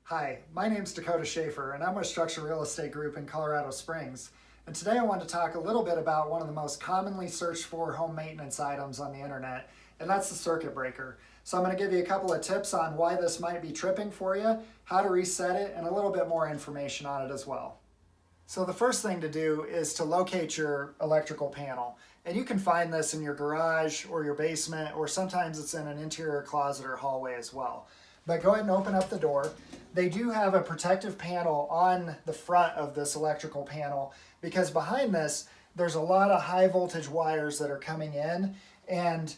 Hi, my name's Dakota Shafer, and I'm with Structure Real Estate Group in Colorado Springs. And today I want to talk a little bit about one of the most commonly searched for home maintenance items on the internet, and that's the circuit breaker. So I'm going to give you a couple of tips on why this might be tripping for you, how to reset it, and a little bit more information on it as well. So the first thing to do is to locate your electrical panel. And you can find this in your garage or your basement, or sometimes it's in an interior closet or hallway as well. But go ahead and open up the door. They do have a protective panel on the front of this electrical panel because behind this, there's a lot of high voltage wires that are coming in, and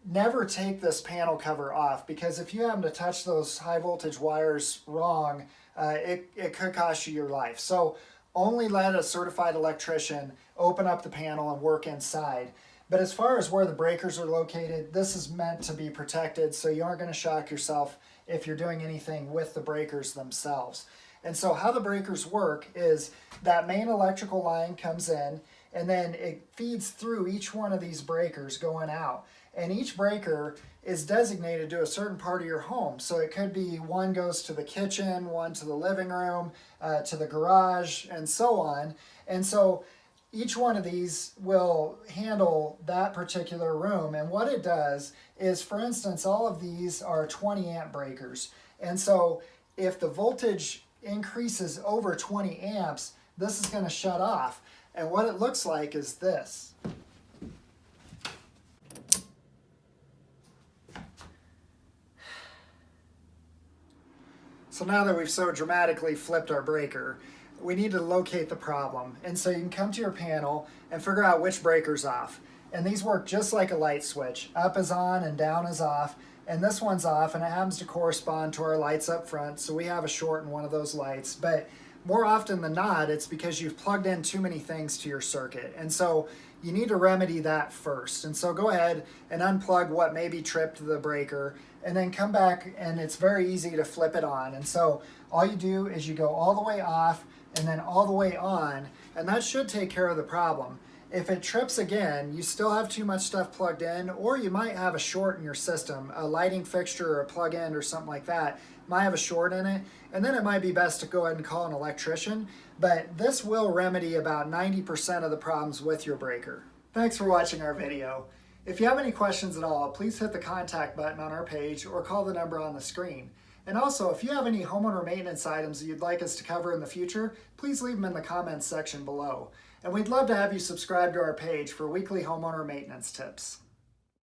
never take this panel cover off because if you happen to touch those high voltage wires wrong, it could cost you your life. So only let a certified electrician open up the panel and work inside. But as far as where the breakers are located, this is meant to be protected so you aren't going to shock yourself if you're doing anything with the breakers themselves. And so how the breakers work is that main electrical line comes in and then it feeds through each one of these breakers going out. And each breaker is designated to a certain part of your home. So it could be one goes to the kitchen, one to the living room, to the garage, and so on. And so each one of these will handle that particular room. And what it does is, for instance, all of these are 20 amp breakers. And so if the voltage increases over 20 amps, this is going to shut off. And what it looks like is this. So now that we've so dramatically flipped our breaker, we need to locate the problem. And so you can come to your panel and figure out which breaker's off. And these work just like a light switch. Up is on and down is off. And this one's off, and it happens to correspond to our lights up front. So we have a short in one of those lights. But more often than not, it's because you've plugged in too many things to your circuit. And so you need to remedy that first. And so go ahead and unplug what maybe tripped the breaker, and then come back, and it's very easy to flip it on. And so all you do is you go all the way off and then all the way on, and that should take care of the problem. If it trips again, you still have too much stuff plugged in, or you might have a short in your system. A lighting fixture or a plug-in or something like that might have a short in it, and then it might be best to go ahead and call an electrician. But this will remedy about 90% of the problems with your breaker. Thanks for watching our video. If you have any questions at all, please hit the contact button on our page or call the number on the screen. And also, if you have any homeowner maintenance items that you'd like us to cover in the future, please leave them in the comments section below. And we'd love to have you subscribe to our page for weekly homeowner maintenance tips.